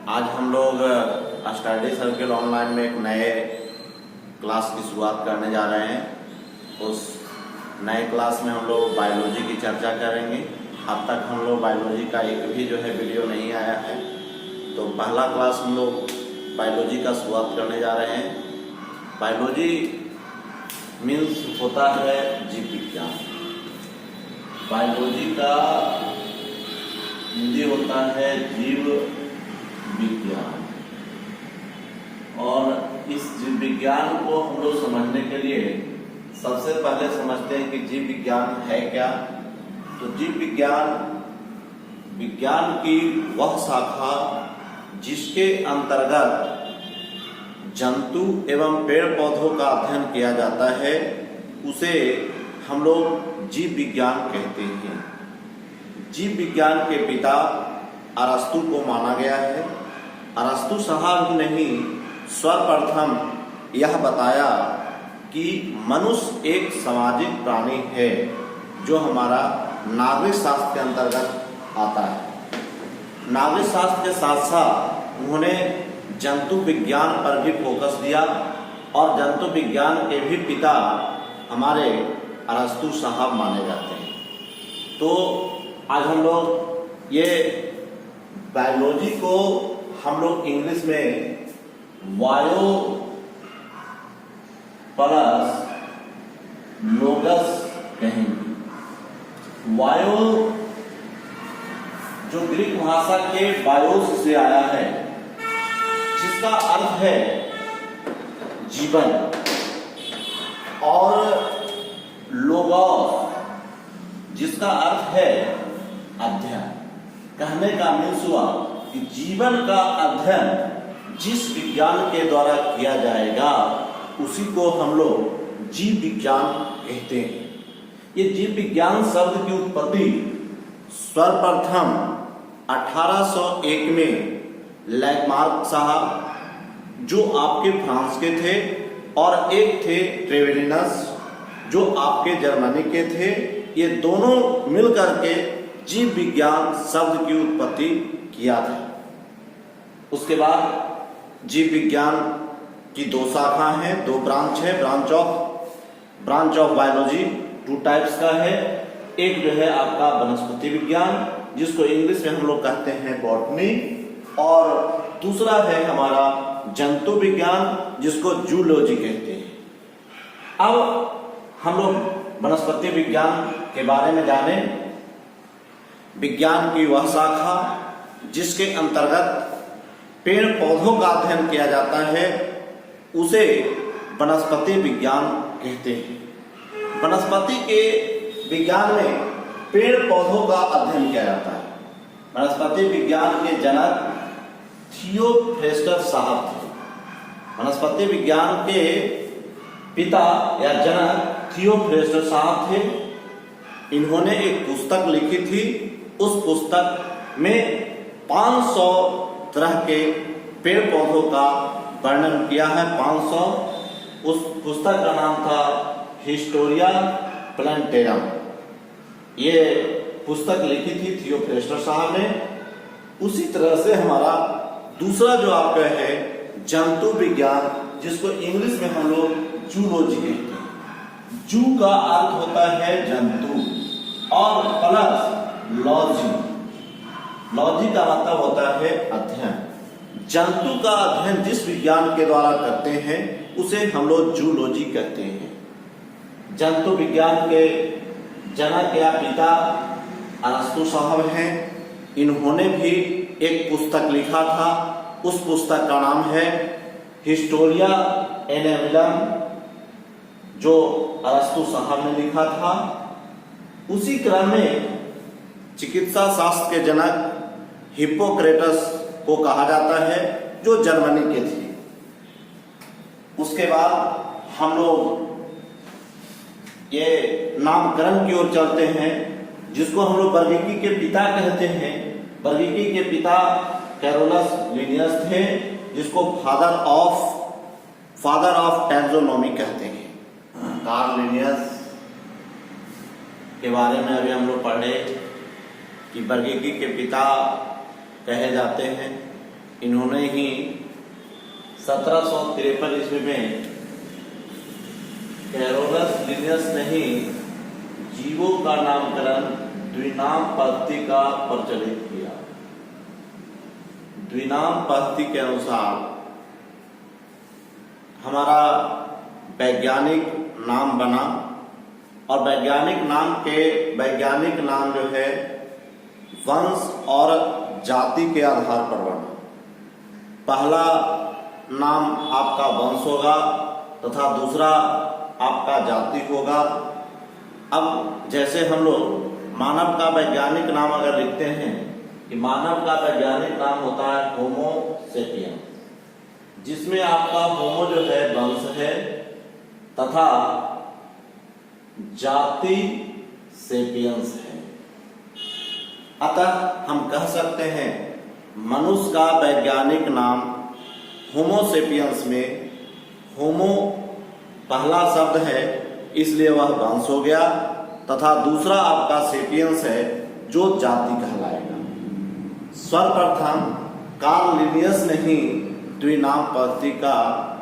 आज हम लोग स्टडी सर्किल ऑनलाइन में एक नए क्लास की शुरुआत करने जा रहे हैं। उस नए क्लास में हम लोग बायोलॉजी की चर्चा करेंगे। अब तक हम लोग बायोलॉजी का एक भी वीडियो नहीं आया है, तो पहला क्लास हम लोग बायोलॉजी का शुरुआत करने जा रहे हैं। बायोलॉजी मीन्स होता है जीव विज्ञान। बायोलॉजी का हिंदी होता है जीव विज्ञान, और इस जीव विज्ञान को हम लोग समझने के लिए सबसे पहले समझते हैं कि जीव विज्ञान है क्या। तो जीव विज्ञान की वह शाखा जिसके अंतर्गत जंतु एवं पेड़ पौधों का अध्ययन किया जाता है, उसे हम लोग जीव विज्ञान कहते हैं। जीव विज्ञान के पिता अरस्तु को माना गया है। अरस्तु साहब ने ही सर्वप्रथम यह बताया कि मनुष्य एक सामाजिक प्राणी है, जो हमारा नागरिक शास्त्र के अंतर्गत आता है। नागरिक शास्त्र के साथ साथ उन्होंने जंतु विज्ञान पर भी फोकस दिया, और जंतु विज्ञान के भी पिता हमारे अरस्तु साहब माने जाते हैं। तो आज हम लोग ये बायोलॉजी को हम लोग इंग्लिश में बायो प्लस लोगस कहेंगे। बायो जो ग्रीक भाषा के बायोस से आया है, जिसका अर्थ है जीवन, और लोगोस जिसका अर्थ है अध्ययन। कहने का मीन्स हुआ कि जीवन का अध्ययन जिस विज्ञान के द्वारा किया जाएगा, उसी को हम लोग जीव विज्ञान कहते हैं। ये जीव विज्ञान शब्द की उत्पत्ति सर्वप्रथम 1801 में लैमार्क साहब, जो आपके फ्रांस के थे, और एक थे ट्रेवेलिनस, जो आपके जर्मनी के थे। ये दोनों मिलकर के जीव विज्ञान शब्द की उत्पत्ति किया था। उसके बाद जीव विज्ञान की दो शाखा हैं, दो ब्रांच है। Branch of biology two types का है। एक जो है आपका वनस्पति विज्ञान, जिसको इंग्लिश में हम लोग कहते हैं बॉटनी, और दूसरा है हमारा जंतु विज्ञान, जिसको जूलॉजी कहते हैं। अब हम लोग वनस्पति विज्ञान के बारे में जाने। विज्ञान की वह शाखा जिसके अंतर्गत पेड़ पौधों का अध्ययन किया जाता है, उसे वनस्पति विज्ञान कहते हैं। वनस्पति के विज्ञान में पेड़ पौधों का अध्ययन किया जाता है। वनस्पति विज्ञान के जनक थियोफ्रेस्टस साहब थे। वनस्पति विज्ञान के पिता या जनक थियोफ्रेस्टस साहब थे। इन्होंने एक पुस्तक लिखी थी। उस पुस्तक में 500 तरह के पेड़ पौधों का वर्णन किया है। 500। उस पुस्तक का नाम था हिस्टोरिया प्लांटेरम। ये पुस्तक लिखी थी थियोफ्रेस्टस साहब ने। उसी तरह से हमारा दूसरा जो आपका है जंतु विज्ञान, जिसको इंग्लिश में हम लोग जूलॉजी कहते हैं। जू का अर्थ होता है जंतु, और प्लस लॉजी का मतलब होता है अध्ययन। जंतु का अध्ययन जिस विज्ञान के द्वारा करते हैं, उसे हम लोग जूलॉजी कहते हैं। जंतु विज्ञान के जनक या पिता अरस्तु साहब हैं। इन्होंने भी एक पुस्तक लिखा था। उस पुस्तक का नाम है हिस्टोरिया एनामिलम, जो अरस्तु साहब ने लिखा था। उसी क्रम में चिकित्सा शास्त्र के जनक हिप्पोक्रेटस को कहा जाता है, जो जर्मनी के थे। उसके बाद हम लोग ये नामकरण की ओर चलते हैं, जिसको हम लोग वर्गीकी के पिता कहते हैं। वर्गीकी के पिता कैरोलस लिनियस थे, जिसको फादर ऑफ टैक्सोनॉमी कहते हैं। कार्ल लिनियस के बारे में अभी हम लोग पढ़े कि वर्गीकी के पिता कहे जाते हैं। इन्होंने ही 1753 ईस्वी में कैरोलस लिनियस ने ही जीवों का नामकरण द्विनाम पद्धति का प्रचलित किया। द्विनाम पद्धति के अनुसार हमारा वैज्ञानिक नाम बना और वैज्ञानिक नाम जो है वंश और जाति के आधार पर बना। पहला नाम आपका वंश होगा तथा दूसरा आपका जाति होगा। अब जैसे हम लोग मानव का वैज्ञानिक नाम अगर लिखते हैं कि मानव का वैज्ञानिक नाम होता है होमो सेपियंस, जिसमें आपका होमो जो है वंश है तथा जाति सेपियंस है। अतः हम कह सकते हैं मनुष्य का वैज्ञानिक नाम होमो सेपियंस में होमो पहला शब्द है इसलिए वह वंश हो गया तथा दूसरा आपका सेपियंस है जो जाति कहलाएगा। सर्वप्रथम कार्ल लिनियस ने ही द्विनाम पद्धति का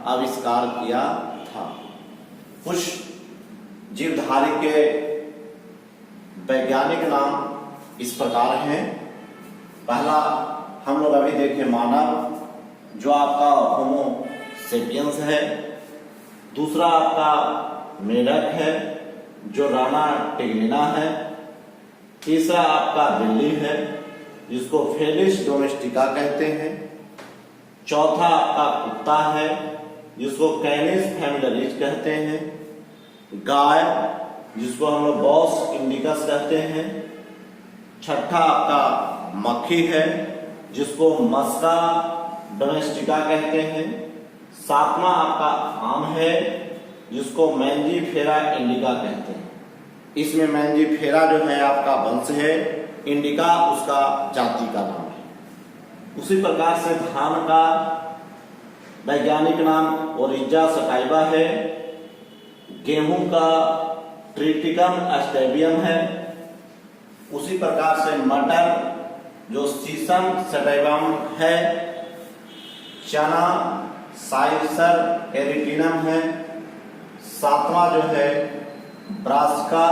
आविष्कार किया था। कुछ जीवधारी के वैज्ञानिक नाम इस प्रकार हैं। पहला हम लोग अभी देखें मानव, जो आपका होमो सेपियंस है। दूसरा आपका मेढक है जो राना टिग्रिना है। तीसरा आपका बिल्ली है जिसको फेलिस डोमेस्टिका कहते हैं। चौथा आपका कुत्ता है जिसको कैनिस फैमिलियरिस कहते हैं। गाय जिसको हम लोग बॉस इंडिकस कहते हैं। छठा आपका मक्खी है जिसको मस्का डोमेस्टिका कहते हैं। सातवां आपका आम है जिसको मैंजीफेरा इंडिका कहते हैं। इसमें मैंजीफेरा जो है आपका वंश है, इंडिका उसका जाति का नाम है। उसी प्रकार से धान का वैज्ञानिक नाम ओरिजा सटाइवा है। गेहूं का ट्रिटिकम एस्टेबियम है। उसी प्रकार से मटर जो सीसम सटाइवम है। चना साइसर एरिटिनम है। सातवां जो है ब्रासिका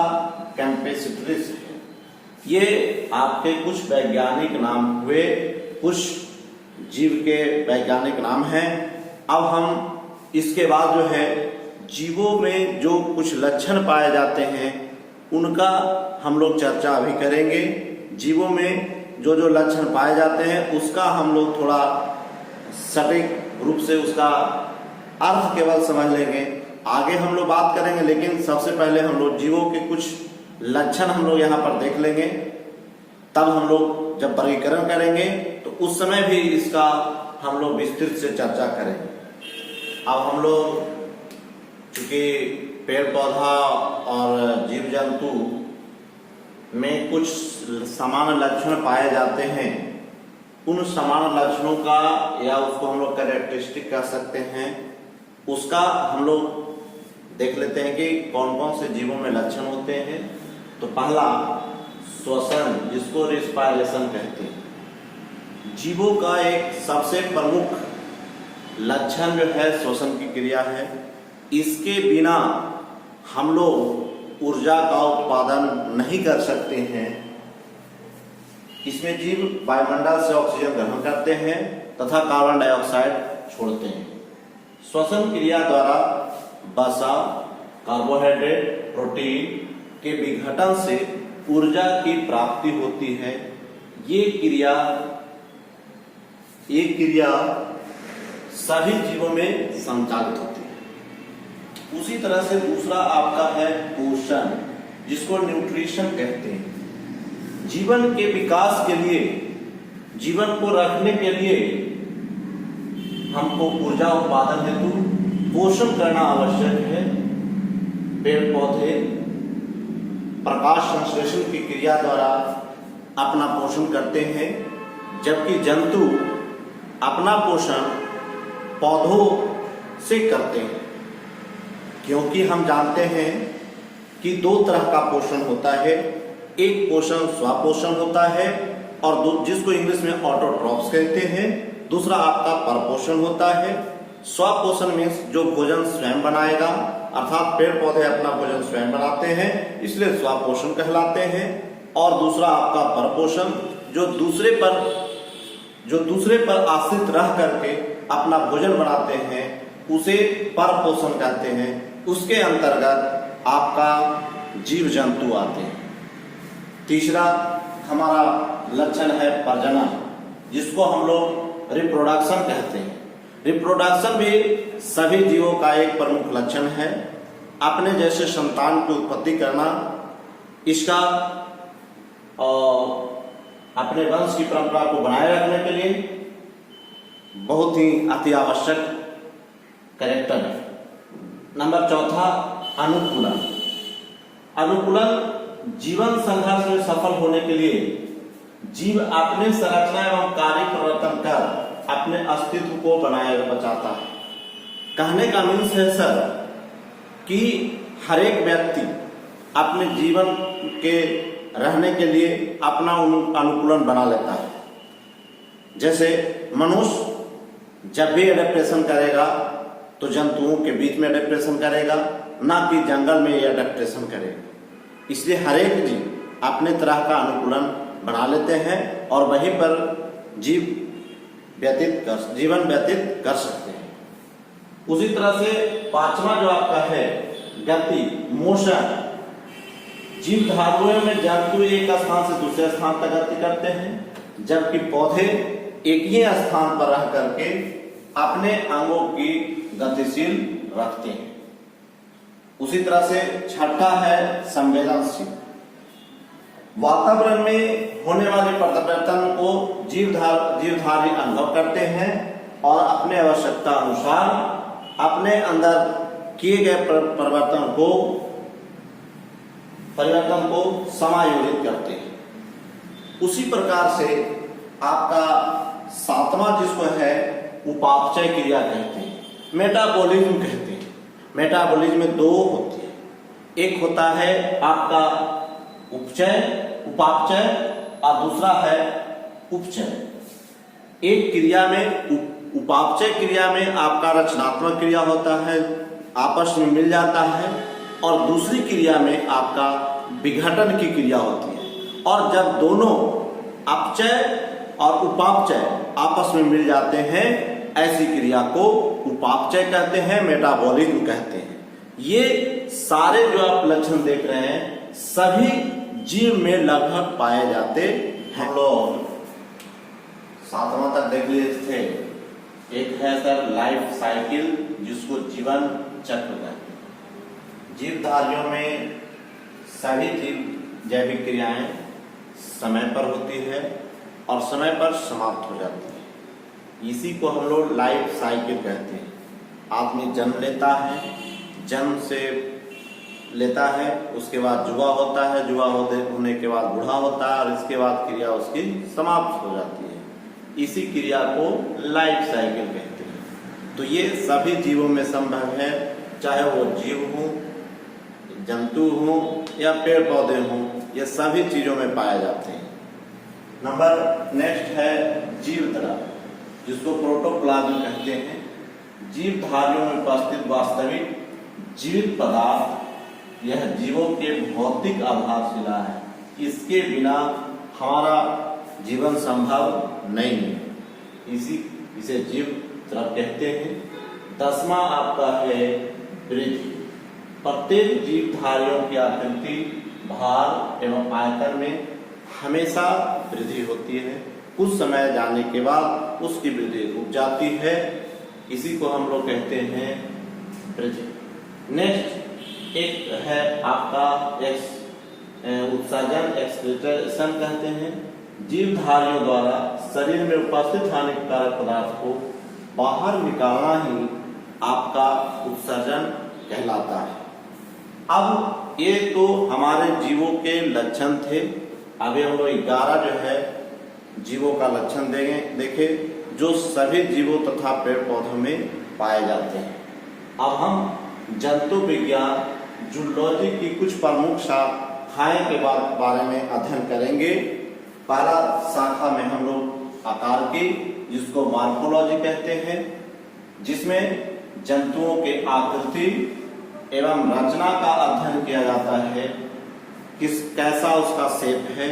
कैंपेसिट्रिस है। ये आपके कुछ वैज्ञानिक नाम हुए, कुछ जीव के वैज्ञानिक नाम हैं। अब हम इसके बाद जो है जीवों में जो कुछ लक्षण पाए जाते हैं उनका हम लोग चर्चा अभी करेंगे। जीवों में जो जो लक्षण पाए जाते हैं उसका हम लोग थोड़ा सटीक रूप से उसका अर्थ केवल समझ लेंगे, आगे हम लोग बात करेंगे। लेकिन सबसे पहले हम लोग जीवों के कुछ लक्षण हम लोग यहाँ पर देख लेंगे, तब हम लोग जब वर्गीकरण करेंगे तो उस समय भी इसका हम लोग विस्तृत से चर्चा करेंगे। अब हम लोग चूंकि पेड़ पौधा और जीव जंतु में कुछ समान लक्षण पाए जाते हैं, उन समान लक्षणों का या उसको हम लोग कैरेक्टरिस्टिक कह सकते हैं, उसका हम लोग देख लेते हैं कि कौन कौन से जीवों में लक्षण होते हैं। तो पहला श्वसन, जिसको रिस्पायरेशन कहते हैं। जीवों का एक सबसे प्रमुख लक्षण जो है श्वसन की क्रिया है। इसके बिना हम लोग ऊर्जा का उत्पादन नहीं कर सकते हैं। इसमें जीव वायुमंडल से ऑक्सीजन ग्रहण करते हैं तथा कार्बन डाइऑक्साइड छोड़ते हैं। श्वसन क्रिया द्वारा वसा, कार्बोहाइड्रेट, प्रोटीन के विघटन से ऊर्जा की प्राप्ति होती है। ये क्रिया सभी जीवों में संचालित होती है। उसी तरह से दूसरा आपका है पोषण, जिसको न्यूट्रिशन कहते हैं। जीवन के विकास के लिए, जीवन को रखने के लिए हमको ऊर्जा उत्पादन हेतु पोषण करना आवश्यक है। पेड़ पौधे प्रकाश संश्लेषण की क्रिया द्वारा अपना पोषण करते हैं, जबकि जंतु अपना पोषण पौधों से करते हैं। क्योंकि हम जानते हैं कि दो तरह का पोषण होता है। एक पोषण स्वापोषण होता है और जिसको इंग्लिश में ऑटोट्रॉप्स कहते हैं, दूसरा आपका परपोषण होता है। स्वपोषण मीन्स जो भोजन स्वयं बनाएगा, अर्थात पेड़ पौधे अपना भोजन स्वयं बनाते हैं, इसलिए स्वपोषण कहलाते हैं। और दूसरा आपका परपोषण, जो दूसरे पर आश्रित रह करके अपना भोजन बनाते हैं, उसे परपोषण कहते हैं। उसके अंतर्गत आपका जीव जंतु आते हैं। तीसरा हमारा लक्षण है प्रजनन, जिसको हम लोग रिप्रोडक्शन कहते हैं। रिप्रोडक्शन भी सभी जीवों का एक प्रमुख लक्षण है। अपने जैसे संतान की उत्पत्ति करना, इसका अपने वंश की परंपरा को बनाए रखने के लिए बहुत ही अति आवश्यक कैरेक्टर है। नंबर चौथा, अनुकूलन। अनुकूलन जीवन संघर्ष में सफल होने के लिए जीव अपने संरचना एवं कार्य परिवर्तन कर अपने अस्तित्व को बनाए बचाता है। कहने का मीन्स है सर कि हर एक व्यक्ति अपने जीवन के रहने के लिए अपना अनुकूलन बना लेता है। जैसे मनुष्य जब भी एडेप्टेशन करेगा तो जंतुओं के बीच में एडेप्टेशन करेगा, ना कि जंगल में ये एडेप्टेशन करेगा। इसलिए हर एक जीव अपने तरह का अनुकूलन बना लेते हैं और वहीं पर जीवन व्यतीत कर सकते हैं। उसी तरह से पांचवा जो आपका है गति, मोशन। जीव धातुओं में जंतु एक स्थान से दूसरे स्थान तक गति करते हैं, जबकि पौधे एक ही स्थान पर रह करके अपने अंगों की गतिशील रखते हैं। उसी तरह से छठा है संवेदनशील। वातावरण में होने वाले परिवर्तन को जीवधारी अनुभव करते हैं और अपने आवश्यकता अनुसार अपने अंदर किए गए परिवर्तन को समायोजित करते हैं। उसी प्रकार से आपका सातवां जिसको है उपापचय क्रिया कहते हैं, मेटाबॉलिज्म कहते हैं। मेटाबॉलिज्म में दो होती है, एक होता है आपका उपापचय और दूसरा है उपचय। एक क्रिया में उपापचय क्रिया में आपका रचनात्मक क्रिया होता है, आपस में मिल जाता है, और दूसरी क्रिया में आपका विघटन की क्रिया होती है। और जब दोनों अपचय और उपापचय आपस में मिल जाते हैं, ऐसी क्रिया को उपापचय कहते हैं, मेटाबॉलिज्म कहते हैं। ये सारे जो आप लक्षण देख रहे हैं सभी जीव में लगभग पाए जाते हैं। हम लोग सातवां तक देख लिए थे। एक है सर लाइफ साइकिल, जिसको जीवन चक्र कहते हैं। जीवधारियों में सभी जीव जैविक क्रियाएं समय पर होती है और समय पर समाप्त हो जाती है। इसी को हम लोग लाइफ साइकिल कहते हैं। आदमी जन्म लेता है, जन्म से लेता है, उसके बाद जुआ होता है, जुआ होने के बाद बूढ़ा होता है और इसके बाद क्रिया उसकी समाप्त हो जाती है। इसी क्रिया को लाइफ साइकिल कहते हैं। तो ये सभी जीवों में संभव है, चाहे वो जीव हो, जंतु हो या पेड़ पौधे हों, ये सभी चीजों में पाए जाते हैं। नंबर नेक्स्ट है जीवद्रव्य, जिसको प्रोटोप्लाज्म कहते हैं। जीवधारियों में उपस्थित वास्तविक जीवित पदार्थ यह जीवों के भौतिक आधारशिला है। इसके बिना हमारा जीवन संभव नहीं है। इसे जीवद्रव्य कहते हैं। 10वां आपका है वृद्धि। प्रत्येक जीवधारियों की आकृति, भार एवं आयतन में हमेशा वृद्धि होती है। कुछ समय जाने के बाद उसकी वृद्धि रुक जाती है। इसी को हम लोग कहते हैं वृद्धि। नेक्स्ट एक है आपका उत्सर्जन, एक्सक्रीशन कहते हैं। जीवधारियों द्वारा शरीर में उपस्थित हानिकारक पदार्थ को बाहर निकालना ही आपका उत्सर्जन कहलाता है। अब ये तो हमारे जीवों के लक्षण थे। अभी हम लोग 11 जो है जीवों का लक्षण देखे, जो सभी जीवों तथा पेड़ पौधों में पाए जाते हैं। अब हम जंतु विज्ञान, जूलॉजी की कुछ प्रमुख शाखाएं के बारे में अध्ययन करेंगे। पहला शाखा में हम लोग आकार की, जिसको मॉर्फोलॉजी कहते हैं, जिसमें जंतुओं के आकृति एवं रचना का अध्ययन किया जाता है। कैसा उसका शेप है,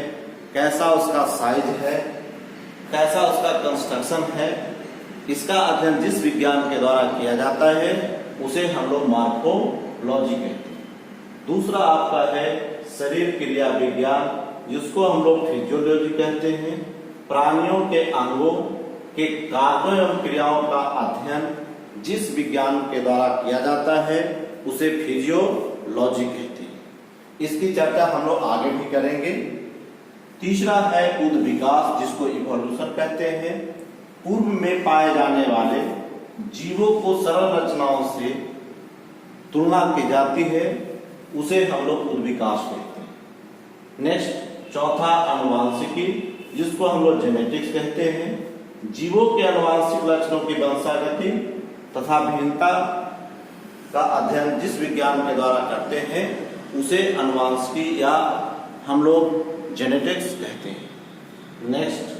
कैसा उसका साइज है, कैसा उसका कंस्ट्रक्शन है, इसका अध्ययन जिस विज्ञान के द्वारा किया जाता है उसे हम लोग मॉर्फोलॉजी कहते हैं। दूसरा आपका है शरीर क्रिया विज्ञान, जिसको हम लोग फिजियोलॉजी कहते हैं। प्राणियों के अंगों के कार्यों एवं क्रियाओं का अध्ययन जिस विज्ञान के द्वारा किया जाता है उसे फिजियोलॉजी कहते हैं। इसकी चर्चा हम लोग आगे भी करेंगे। तीसरा है उद विकास, जिसको इवोल्यूशन कहते हैं। पूर्व में पाए जाने वाले जीवों को सरल रचनाओं से तुलना की जाती है, उसे हम लोग उद विकास कहते हैं। नेक्स्ट चौथा अनुवांशिकी, जिसको हम लोग जेनेटिक्स कहते हैं। जीवों के अनुवांशिक लक्षणों की वंशागति तथा भिन्नता का अध्ययन जिस विज्ञान के द्वारा करते हैं उसे अनुवांशिकी या हम लोग जेनेटिक्स कहते हैं। नेक्स्ट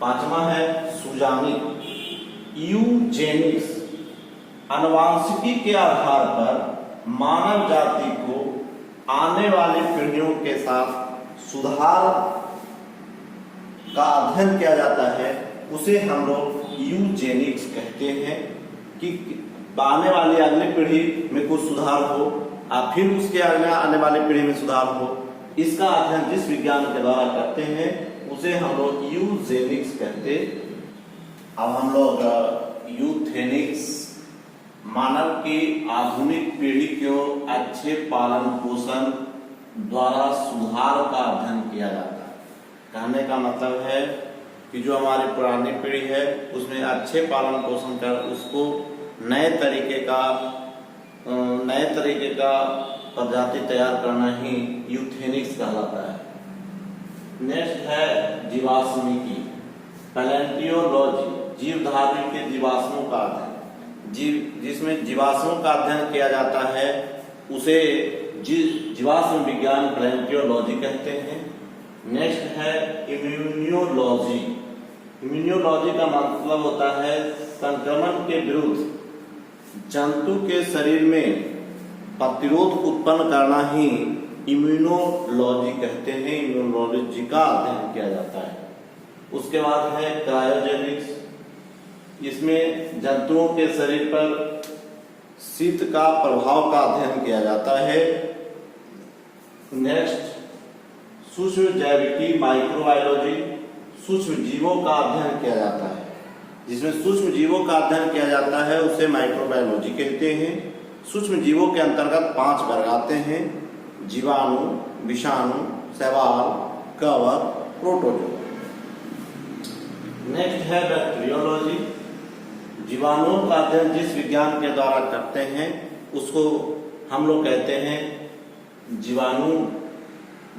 पांचवा है सुजानिक, यूजेनिक्स। अनुवांशिकी के आधार पर मानव जाति को आने वाली पीढ़ियों के साथ सुधार का अध्ययन किया जाता है, उसे हम लोग यूजेनिक्स कहते हैं। कि आने वाली अगली पीढ़ी में कुछ सुधार हो और फिर उसके आने वाली पीढ़ी में सुधार हो, इसका अध्ययन जिस विज्ञान के द्वारा करते हैं उसे हम लोग यूजेनिक्स कहते। अब हम लोग यूथेनिक्स, मानव की आधुनिक पीढ़ी को अच्छे पालन पोषण द्वारा सुधार का अध्ययन किया जाता है। कहने का मतलब है कि जो हमारी पुरानी पीढ़ी है उसमें अच्छे पालन पोषण कर उसको नए तरीके का प्रजाति तैयार करना ही यूथेनिक्स कहलाता है। नेक्स्ट है जीवाश्मिकी, पैलेंटियोलॉजी, जीवधारी के जीवाश्मों का अध्ययन। जिसमें जीवाश्मों का अध्ययन किया जाता है उसे जीवाश्म विज्ञान पैलेंटियोलॉजी कहते हैं। नेक्स्ट है इम्यूनियोलॉजी। इम्यूनियोलॉजी का मतलब होता है संक्रमण के विरुद्ध जंतु के शरीर में प्रतिरोध उत्पन्न करना ही इम्यूनोलॉजी कहते हैं। इम्यूनोलॉजी का अध्ययन किया जाता है। उसके बाद है क्रायोजेनिक्स, इसमें जंतुओं के शरीर पर शीत का प्रभाव का अध्ययन किया जाता है। नेक्स्ट सूक्ष्म जैविकी, माइक्रोबायोलॉजी, सूक्ष्म जीवों का अध्ययन किया जाता है। जिसमें सूक्ष्म जीवों का अध्ययन किया जाता है उसे माइक्रोबायोलॉजी कहते हैं। सूक्ष्म जीवों के अंतर्गत 5 वर्ग आते हैं: जीवाणु, विषाणु, शैवाल, कवक, प्रोटोजोआ। नेक्स्ट है बैक्टीरियोलॉजी, जीवाणुओं का अध्ययन जिस विज्ञान के द्वारा करते हैं उसको हम लोग कहते हैं जीवाणु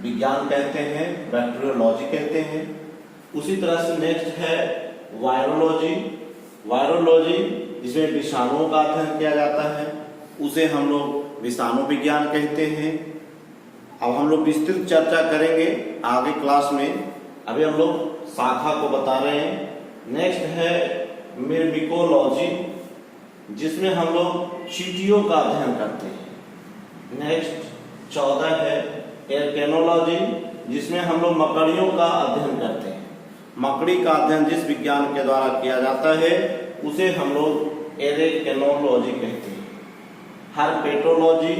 विज्ञान कहते हैं, बैक्टीरियोलॉजी कहते हैं। उसी तरह से नेक्स्ट है वायरोलॉजी। वायरोलॉजी जिसमें विषाणुओं का अध्ययन किया जाता है उसे हम लोग विषाणु विज्ञान कहते हैं। अब हम लोग विस्तृत चर्चा करेंगे आगे क्लास में, अभी हम लोग शाखा को बता रहे हैं। नेक्स्ट है मिर्मिकोलॉजी, जिसमें हम लोग चींटियों का अध्ययन करते हैं। नेक्स्ट 14 है एरकेनोलॉजी, जिसमें हम लोग मकड़ियों का अध्ययन करते हैं। मकड़ी का अध्ययन जिस विज्ञान के द्वारा किया जाता है उसे हम लोग एरेकेनोलॉजी कहते हैं। हर्पेटोलॉजी,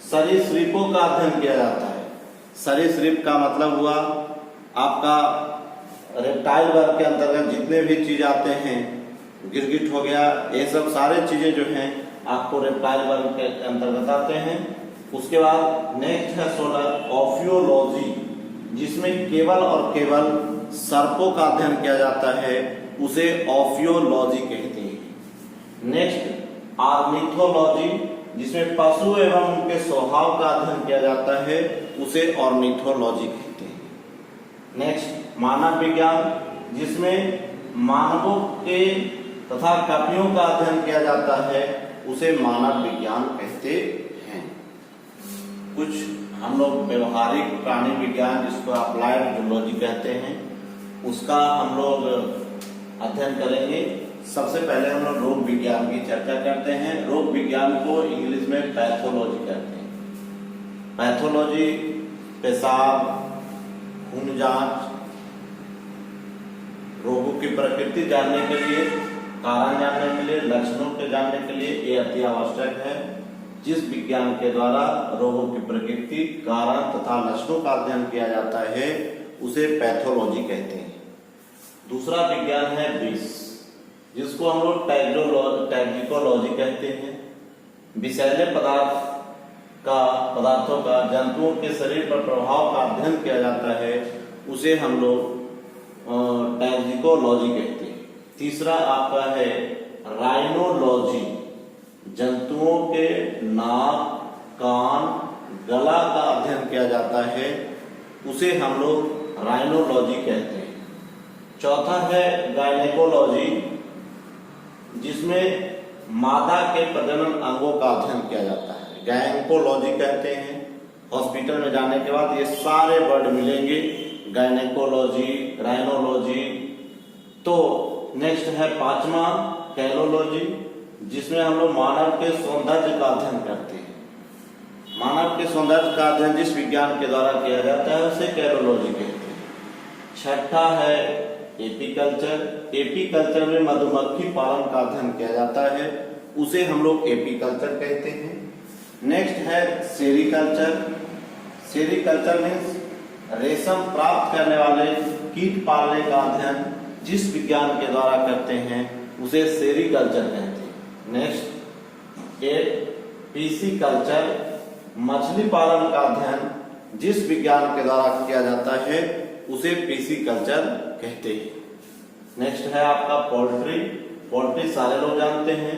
सरीसृपों का अध्ययन किया जाता है। सरीसृप का मतलब हुआ आपका रेप्टाइल वर्ग के अंतर्गत जितने भी चीज आते हैं, गिरगिट हो गया, ये सब सारे चीजें जो हैं आपको रेप्टाइल वर्ग के अंतर्गत आते हैं। उसके बाद नेक्स्ट है 16 ऑफियोलॉजी, जिसमें केवल और केवल सर्पों का अध्ययन किया जाता है, उसे ऑफियोलॉजी कहते हैं। नेक्स्ट ऑर्निथोलॉजी, जिसमें पशु एवं उनके स्वभाव का अध्ययन किया जाता है, उसे ऑर्निथोलॉजी कहते हैं। नेक्स्ट मानव विज्ञान, जिसमें मानवों के तथा कपियों का अध्ययन किया जाता है, उसे मानव विज्ञान कहते हैं। कुछ हम लोग व्यवहारिक प्राणी विज्ञान, जिसको अप्लाइड जूलॉजी कहते हैं, उसका हम लोग अध्ययन करेंगे। सबसे पहले हम लोग रोग विज्ञान की चर्चा करते हैं। रोग विज्ञान को इंग्लिश में पैथोलॉजी कहते हैं। पैथोलॉजी पेशाब, खून जांच, रोगों की प्रकृति जानने के लिए, कारण जानने के लिए, लक्षणों के जानने के लिए ये अति आवश्यक है। जिस विज्ञान के द्वारा रोगों की प्रकृति, कारण तथा लक्षणों का अध्ययन किया जाता है उसे पैथोलॉजी कहते हैं। दूसरा विज्ञान है विष, जिसको हम लोग टैक्सिकोलॉजी कहते हैं। विषैले पदार्थों का जंतुओं के शरीर पर प्रभाव का अध्ययन किया जाता है, उसे हम लोग टैक्सिकोलॉजी कहते हैं। तीसरा आपका है राइनोलॉजी, जंतुओं के नाक, कान, गला का अध्ययन किया जाता है, उसे हम लोग राइनोलॉजी कहते हैं। चौथा है गायनेकोलॉजी, जिसमें मादा के प्रजनन अंगों का अध्ययन किया जाता है, गायनेकोलॉजी कहते हैं। हॉस्पिटल में जाने के बाद ये सारे वर्ड मिलेंगे, गायनेकोलॉजी, राइनोलॉजी। तो नेक्स्ट है पांचवा कैलोलॉजी, जिसमें हम लोग मानव के सौंदर्य का अध्ययन करते हैं। मानव के सौंदर्य का अध्ययन जिस विज्ञान के द्वारा किया जाता है उसे कैलोलॉजी कहते हैं। छठा है एपीकल्चर। एपीकल्चर में मधुमक्खी पालन का अध्ययन किया जाता है, उसे हम लोग एपीकल्चर कहते हैं। नेक्स्ट है सेरीकल्चर। सेरीकल्चर मीन्स रेशम प्राप्त करने वाले कीट पालने का अध्ययन जिस विज्ञान के द्वारा करते हैं उसे सेरीकल्चर कहते हैं। नेक्स्ट पीसीकल्चर, मछली पालन का अध्ययन जिस विज्ञान के द्वारा किया जाता है उसे पीसीकल्चर कहते हैं। नेक्स्ट है आपका पोल्ट्री। पोल्ट्री सारे लोग जानते हैं,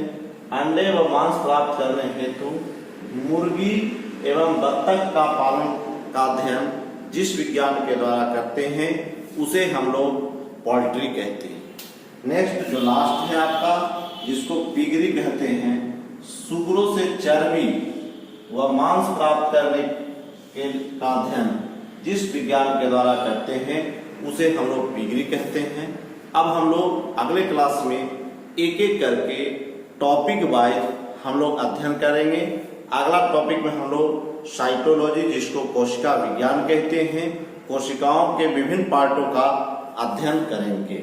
अंडे व मांस प्राप्त करने हेतु मुर्गी एवं बत्तख का पालन का अध्ययन जिस विज्ञान के द्वारा करते हैं उसे हम लोग पोल्ट्री कहते हैं। नेक्स्ट जो लास्ट है आपका, जिसको पिगरी कहते हैं, सुअरों से चर्बी व मांस प्राप्त करने का अध्ययन जिस विज्ञान के द्वारा करते हैं उसे हम लोग पिगरी कहते हैं। अब हम लोग अगले क्लास में एक एक करके टॉपिक वाइज हम लोग अध्ययन करेंगे। अगला टॉपिक में हम लोग साइटोलॉजी, जिसको कोशिका विज्ञान कहते हैं, कोशिकाओं के विभिन्न पार्टों का अध्ययन करेंगे।